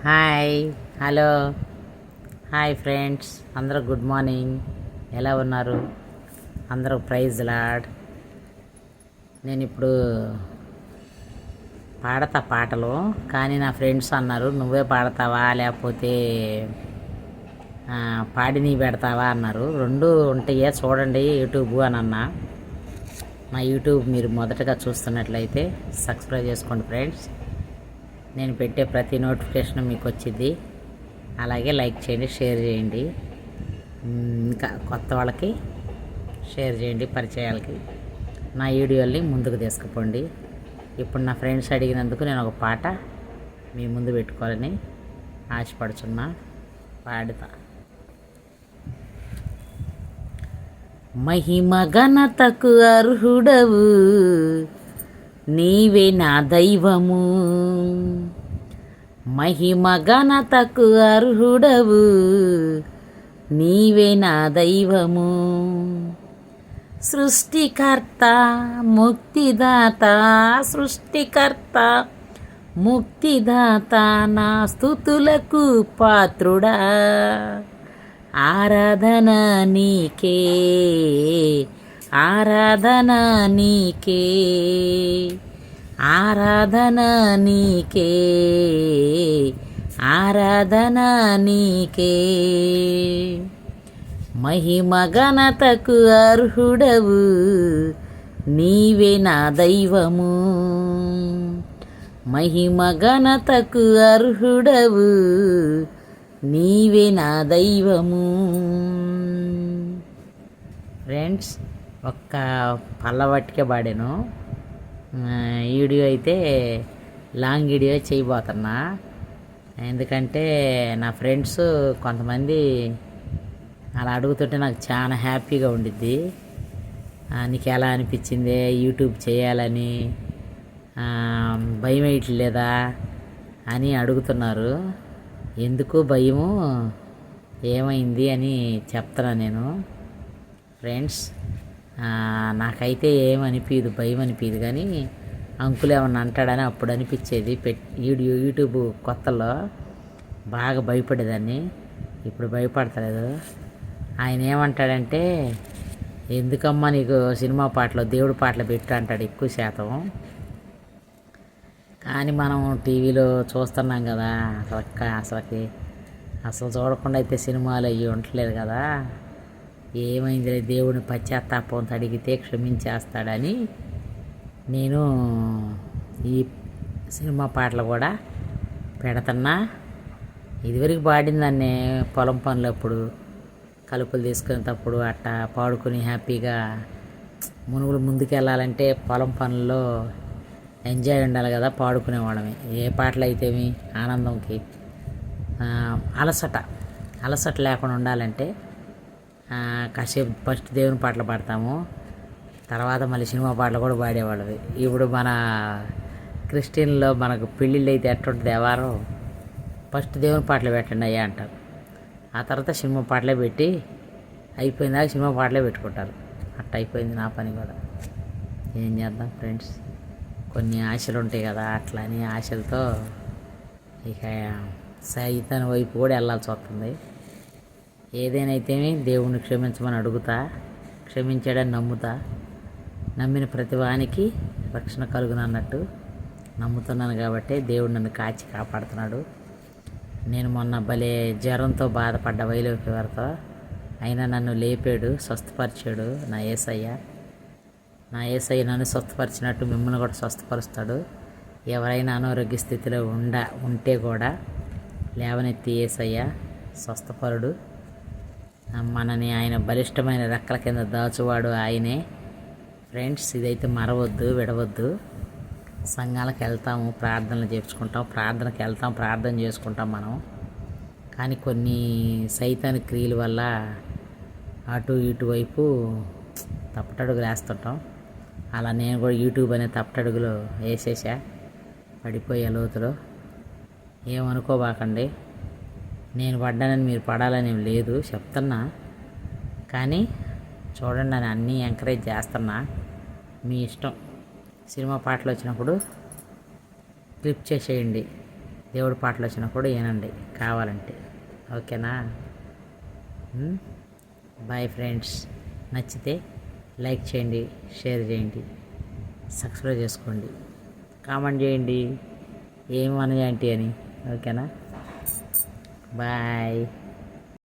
Hi, hello, hi friends, అందరూ good morning. ఎలా ఉన్నారు? అందరూ ప్రైజ్ లాడ్. నేను ఇప్పుడు పాడతా పాటలు, కానీ నా ఫ్రెండ్స్ అన్నారు నువ్వే పాడతావా లేకపోతే పాడి నీ పెడతావా అన్నారు. రెండు ఉంటాయే చూడండి యూట్యూబ్ అని అన్నా. మా యూట్యూబ్ మీరు మొదటగా చూస్తున్నట్లయితే సబ్స్క్రైబ్ చేసుకోండి ఫ్రెండ్స్. నేను పెట్టే ప్రతి నోటిఫికేషన్ మీకు వచ్చింది. అలాగే లైక్ చేయండి, షేర్ చేయండి. ఇంకా కొత్త వాళ్ళకి షేర్ చేయండి, పరిచయాలకి నా వీడియోల్ని ముందుకు తీసుకుపోండి. ఇప్పుడు నా ఫ్రెండ్స్ అడిగినందుకు నేను ఒక పాట మీ ముందు పెట్టుకోవాలని ఆశపడుచున్నా. పాడుతా. మహిమ ఘనతకు అర్హుడవు నీవే నా దైవము, మహిమ ఘనతకు అర్హుడవు నీవే నా దైవము. సృష్టికర్త ముక్తిదాత, సృష్టికర్త ముక్తిదాత నా స్తుతులకు పాత్రుడా. ఆరాధన నీకే, ఆరాధన నీకే, ఆరాధన నీకే, ఆరాధన నీకే. మహిమ ఘనతకు అర్హుడవు నీవే నా దైవము, మహిమ ఘనతకు అర్హుడవు నీవే నా దైవము. ఫ్రెండ్స్, ఒక్క పల్లవట్టికే పాడాను. వీడియో అయితే లాంగ్ వీడియో చేయబోతున్నా. ఎందుకంటే నా ఫ్రెండ్స్ కొంతమంది అలా అడుగుతుంటే నాకు చాలా హ్యాపీగా ఉండిద్ది. నీకు ఎలా అనిపించింది యూట్యూబ్ చేయాలని, భయం వేయట్లేదా అని అడుగుతున్నారు. ఎందుకు భయము, ఏమైంది అని చెప్తాను నేను. ఫ్రెండ్స్, నాకైతే ఏమనిపించదు, భయం అనిపించదు. కానీ అంకులు ఏమన్నా అంటాడని అప్పుడు అనిపించేది. యూట్యూబ్ కొత్తలో బాగా భయపడేదాన్ని. ఇప్పుడు భయపడతలేదు. ఆయన ఏమంటాడంటే, ఎందుకమ్మా నీకు సినిమా పాటలు దేవుడి పాటలు పెట్టు అంటాడు ఎక్కువ శాతం. కానీ మనం టీవీలో చూస్తున్నాం కదా, అసలు చూడకుండా అయితే సినిమాలు అవి ఉండట్లేదు కదా. ఏమైంది దేవుడిని పశ్చాత్తాపంతో అడిగితే క్షమించేస్తాడని నేను ఈ సినిమా పాటలు కూడా పెడుతున్నా. ఇదివరకు పాడిందాన్ని పొలం పనులప్పుడు, కలుపులు తీసుకునేటప్పుడు అట్టా పాడుకొని హ్యాపీగా మునుగులు ముందుకెళ్ళాలంటే పొలం పనుల్లో ఎంజాయ్ ఉండాలి కదా, పాడుకునేవాళ్ళమే. ఏ పాటలు అయితేమి ఆనందంకి అలసట లేకుండా ఉండాలంటే కాసేపు ఫస్ట్ దేవుని పాటలు పాడతాము, తర్వాత మళ్ళీ సినిమా పాటలు కూడా పాడేవాళ్ళవి. ఇప్పుడు మన క్రిస్టియన్లో మనకు పెళ్ళిళ్ళు అయితే ఎట్టుంటుంది, ఎవరు ఫస్ట్ దేవుని పాటలు పెట్టండి అయ్యా అంటారు. ఆ తర్వాత సినిమా పాటలే పెట్టి అయిపోయిందాక సినిమా పాటలే పెట్టుకుంటారు. అట్ట అయిపోయింది నా పని కూడా. ఏం చేద్దాం ఫ్రెండ్స్, కొన్ని ఆశలు ఉంటాయి కదా, అట్లా అని ఆశలతో ఇక సైతాన్ వైపు కూడా వెళ్ళాల్సి వస్తుంది. ఏదైనాయితేమి దేవుణ్ణి క్షమించమని అడుగుతా, క్షమించాడని నమ్ముతా. నమ్మిన ప్రతి వానికి రక్షణ కలుగునన్నట్టు నమ్ముతున్నాను కాబట్టి దేవుడు నన్ను కాచి కాపాడుతున్నాడు. నేను మొన్న భలే జ్వరంతో బాధపడ్డ వైలో ఫీవర్తో, అయినా నన్ను లేపాడు, స్వస్థపరిచాడు నా యేసయ్య. నా యేసయ్య నన్ను స్వస్థపరిచినట్టు మిమ్మల్ని కూడా స్వస్థపరుస్తాడు. ఎవరైనా అనారోగ్య స్థితిలో ఉంటే కూడా లేవనెత్తి యేసయ్య స్వస్థపరుడు. మనని ఆయన బలిష్టమైన రెక్కల కింద దాచువాడు ఆయనే. ఫ్రెండ్స్, ఇదైతే మరవద్దు, విడవద్దు. సంఘాలకు వెళ్తాము, ప్రార్థనలు చేర్చుకుంటాం, ప్రార్థనకి వెళ్తాం, ప్రార్థన చేసుకుంటాం మనం. కానీ కొన్ని సైతాన్ క్రియల వల్ల అటు ఇటు వైపు తప్పటడుగులు వేస్తుంటాం. అలా నేను కూడా యూట్యూబ్ అనే తప్పటడుగులు వేసేసా, పడిపోయే లోతులో. ఏమనుకోబాకండి, నేను పడ్డానని మీరు పడాలని లేదు చెప్తున్నా. కానీ చూడండి, అని అన్నీ ఎంకరేజ్ చేస్తున్నా, మీ ఇష్టం. సినిమా పాటలు వచ్చినప్పుడు క్లిప్ చేసేయండి. దేవుడి పాటలు వచ్చినప్పుడు వినండి కావాలంటే. ఓకేనా? Bye friends. నచ్చితే లైక్ చేయండి, షేర్ చేయండి, సబ్స్క్రైబ్ చేసుకోండి, కామెంట్ చేయండి ఏమని ఏంటి అని. ఓకేనా? బాయ్.